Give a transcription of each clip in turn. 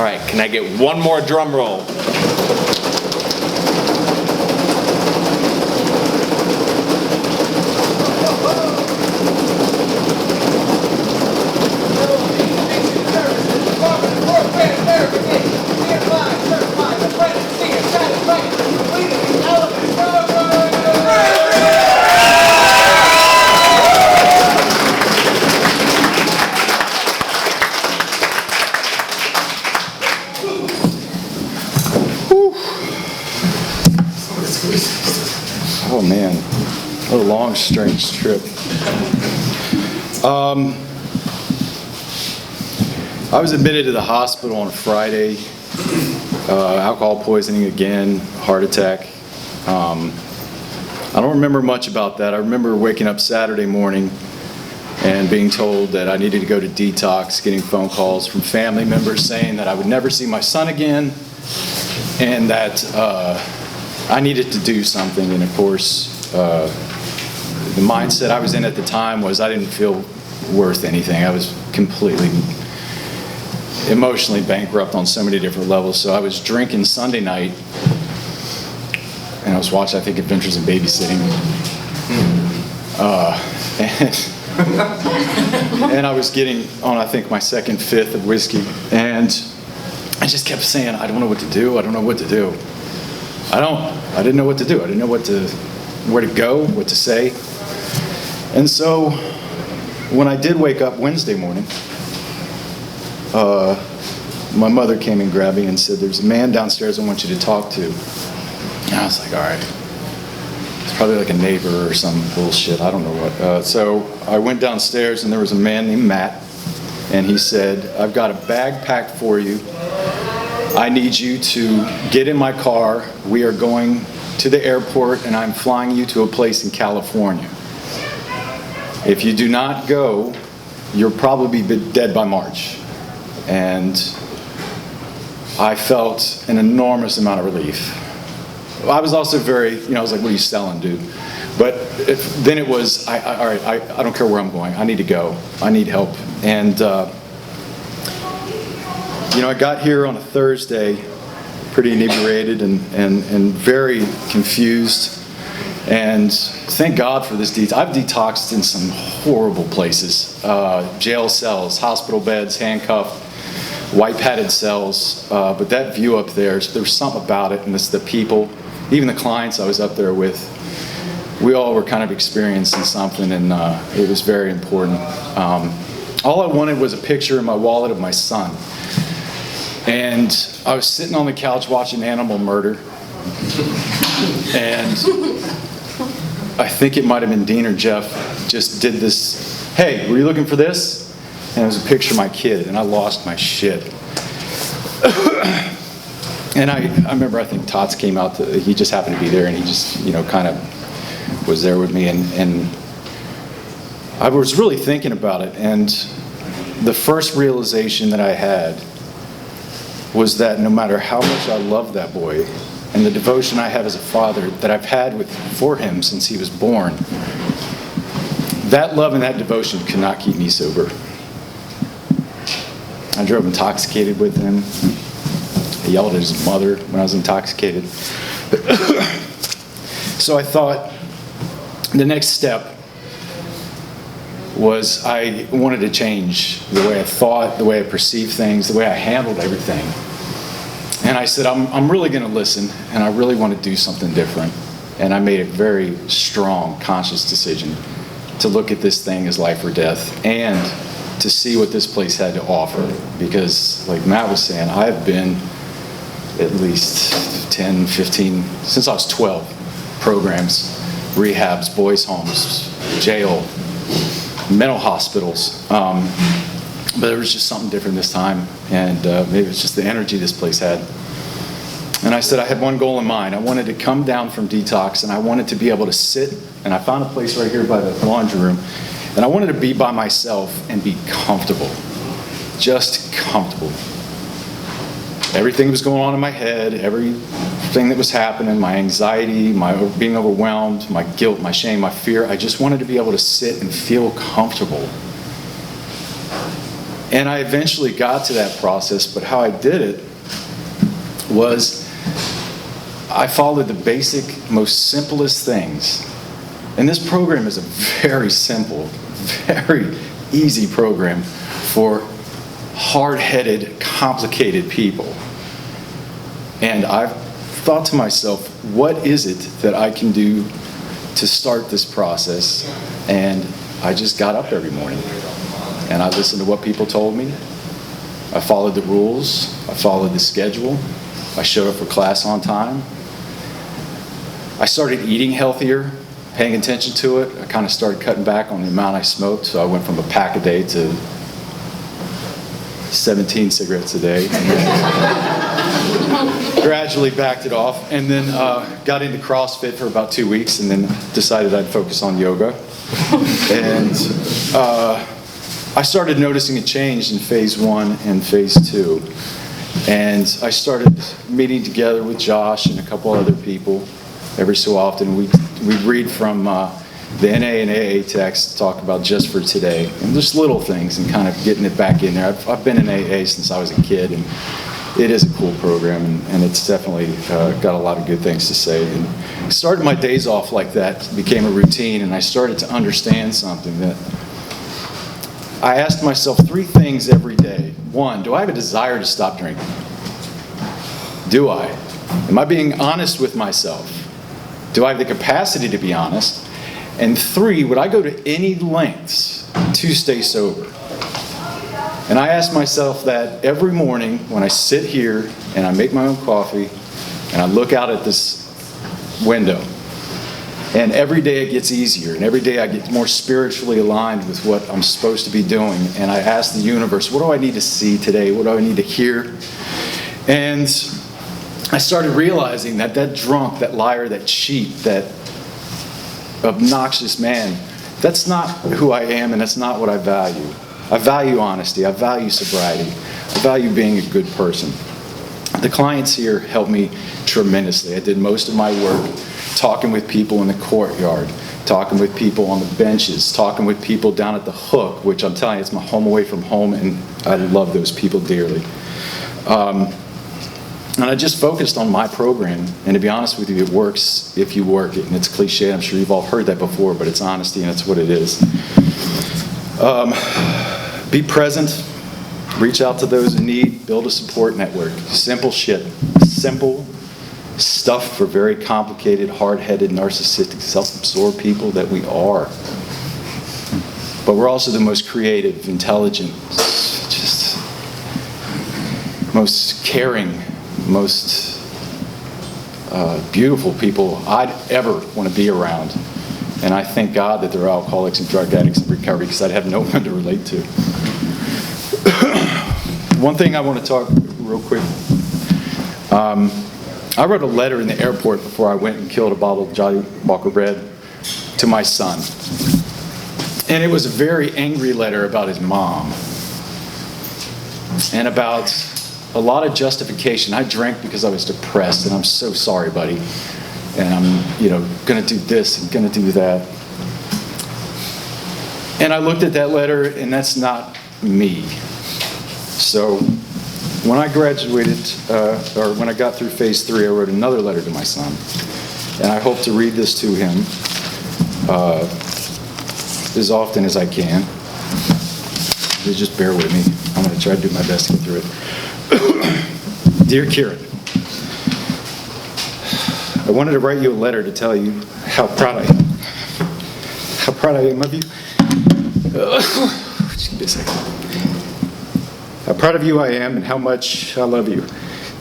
All right, can I get one more drum roll? Oh man, what a long, strange trip. I was admitted to the hospital on Friday. Alcohol poisoning again, heart attack. I don't remember much about that. I remember waking up Saturday morning and being told that I needed to go to detox, getting phone calls from family members saying that I would never see my son again, and that I needed to do something. And of course, the mindset I was in at the time was I didn't feel worth anything. I was completely emotionally bankrupt on so many different levels. So I was drinking Sunday night, and I was watching, I think, Adventures in Babysitting. And I was getting on, I think, my second, fifth of whiskey. And I just kept saying, I don't know what to do. I don't know what to do. I didn't know what to do. I didn't know where to go, what to say. And so when I did wake up Wednesday morning, my mother came and grabbed me and said, there's a man downstairs I want you to talk to. And I was like, all right. It's probably like a neighbor or some bullshit. I don't know what. So I went downstairs and there was a man named Matt. And he said, I've got a bag packed for you. I need you to get in my car. We are going to the airport and I'm flying you to a place in California. If you do not go, you'll probably be dead by March. And I felt an enormous amount of relief. I was also very, I was like, what are you selling, dude? But then it was, all right, I don't care where I'm going. I need to go. I need help. And, I got here on a Thursday, pretty inebriated and very confused. And thank God for this detox. I've detoxed in some horrible places. Jail cells, hospital beds, handcuffed, white padded cells. But that view up there's something about it, and it's the people, even the clients I was up there with. We all were kind of experiencing something, and it was very important. All I wanted was a picture in my wallet of my son. And I was sitting on the couch watching Animal Murder. And I think it might have been Dean or Jeff just did this, hey, were you looking for this? And it was a picture of my kid, and I lost my shit. And I remember, I think Tots came out, he just happened to be there, and he just, kind of was there with me. And I was really thinking about it, and the first realization that I had was that no matter how much I love that boy, and the devotion I have as a father that I've had for him since he was born, that love and that devotion could not keep me sober. I drove intoxicated with him. He yelled at his mother when I was intoxicated. So I thought the next step was I wanted to change the way I thought, the way I perceived things, the way I handled everything. And I said, I'm really going to listen, and I really want to do something different. And I made a very strong, conscious decision to look at this thing as life or death, and to see what this place had to offer. Because, like Matt was saying, I've been at least 10, 15, since I was 12, programs, rehabs, boys' homes, jail, mental hospitals. But there was just something different this time, and maybe it was just the energy this place had. And I said I had one goal in mind. I wanted to come down from detox, and I wanted to be able to sit, and I found a place right here by the laundry room, and I wanted to be by myself and be comfortable, just comfortable. Everything that was going on in my head, everything that was happening, my anxiety, my being overwhelmed, my guilt, my shame, my fear, I just wanted to be able to sit and feel comfortable. And I eventually got to that process, but how I did it was I followed the basic, most simplest things. And this program is a very simple, very easy program for hard-headed, complicated people. And I've thought to myself, what is it that I can do to start this process? And I just got up every morning and I listened to what people told me. I followed the rules. I followed the schedule. I showed up for class on time. I started eating healthier, paying attention to it. I kind of started cutting back on the amount I smoked, so I went from a pack a day to 17 cigarettes a day. Gradually backed it off, and then got into CrossFit for about 2 weeks, and then decided I'd focus on yoga. And I started noticing a change in phase 1 and phase 2. And I started meeting together with Josh and a couple other people every so often. We'd read from the NA and AA text, talk about just for today, and just little things and kind of getting it back in there. I've been in AA since I was a kid, and it is a cool program, and it's definitely got a lot of good things to say. And starting my days off like that became a routine, and I started to understand something that I asked myself 3 things every day. 1, do I have a desire to stop drinking? Do I? Am I being honest with myself? Do I have the capacity to be honest? And 3, would I go to any lengths to stay sober? And I ask myself that every morning when I sit here and I make my own coffee and I look out at this window. And every day it gets easier, and every day I get more spiritually aligned with what I'm supposed to be doing. And I ask the universe, what do I need to see today? What do I need to hear? And I started realizing that that drunk, that liar, that cheat, that obnoxious man, that's not who I am, and that's not what I value. I value honesty. I value sobriety. I value being a good person. The clients here helped me tremendously. I did most of my work talking with people in the courtyard, talking with people on the benches, talking with people down at the Hook, which I'm telling you, it's my home away from home, and I love those people dearly. And I just focused on my program, and to be honest with you, it works if you work it, and it's cliche. I'm sure you've all heard that before, but it's honesty, and it's what it is. Be present, reach out to those in need, build a support network. Simple shit. Simple stuff for very complicated, hard-headed, narcissistic, self-absorbed people that we are. But we're also the most creative, intelligent, just most caring, most beautiful people I'd ever want to be around. And I thank God that there are alcoholics and drug addicts in recovery, because I'd have no one to relate to. One thing I want to talk real quick. I wrote a letter in the airport before I went and killed a bottle of Johnny Walker Red to my son. And it was a very angry letter about his mom. And about a lot of justification. I drank because I was depressed, and I'm so sorry, buddy. And I'm, going to do this and going to do that. And I looked at that letter, and that's not me. So when I graduated, or when I got through phase 3, I wrote another letter to my son. And I hope to read this to him as often as I can. Just bear with me. I'm going to try to do my best to get through it. Dear Kieran, I wanted to write you a letter to tell you how proud I am. How proud I am of you. Just give me a second. How proud of you I am, and how much I love you.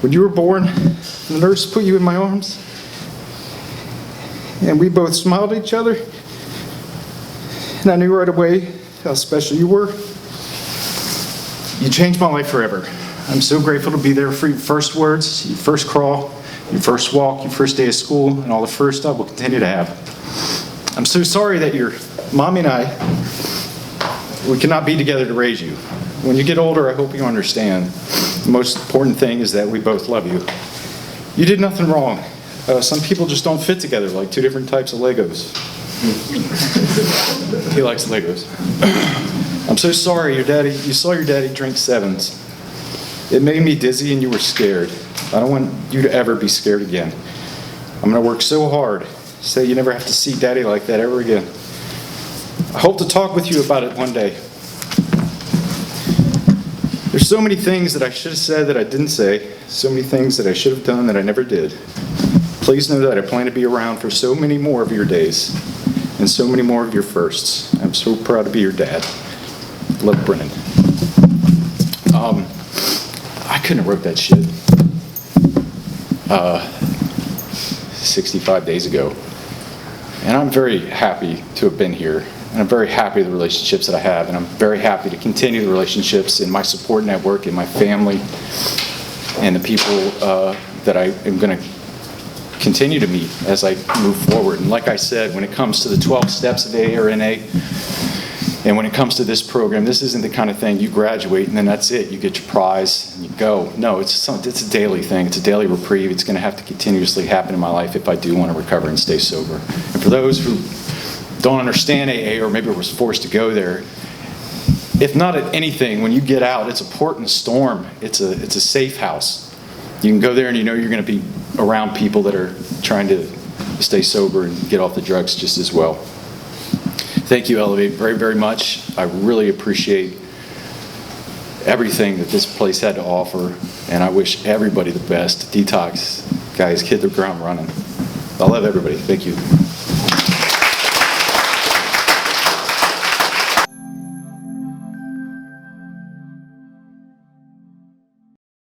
When you were born, the nurse put you in my arms, and we both smiled at each other, and I knew right away how special you were. You changed my life forever. I'm so grateful to be there for your first words, your first crawl, your first walk, your first day of school, and all the first I will continue to have. I'm so sorry that your mommy and we cannot be together to raise you. When you get older, I hope you understand. The most important thing is that we both love you. You did nothing wrong. Some people just don't fit together, like 2 different types of Legos. He likes Legos. I'm so sorry you saw your daddy drink sevens. It made me dizzy and you were scared. I don't want you to ever be scared again. I'm gonna work so hard so you never have to see daddy like that ever again. I hope to talk with you about it one day. There's so many things that I should have said that I didn't say, so many things that I should have done that I never did. Please know that I plan to be around for so many more of your days and so many more of your firsts. I'm so proud to be your dad. Love, Brennan. I couldn't have wrote that shit 65 days ago. And I'm very happy to have been here. And I'm very happy with the relationships that I have. And I'm very happy to continue the relationships in my support network, in my family, and the people that I am going to continue to meet as I move forward. And like I said, when it comes to the 12 steps of AA or NA, and when it comes to this program, this isn't the kind of thing you graduate and then that's it. You get your prize and you go. No, it's a daily thing. It's a daily reprieve. It's going to have to continuously happen in my life if I do want to recover and stay sober. And for those who don't understand AA or maybe was forced to go there, if not at anything, when you get out, it's a port in a storm. It's a safe house. You can go there and you know you're going to be around people that are trying to stay sober and get off the drugs just as well. Thank you, Elevate, very, very much. I really appreciate everything that this place had to offer, and I wish everybody the best. Detox, guys, hit the ground running. I love everybody. Thank you.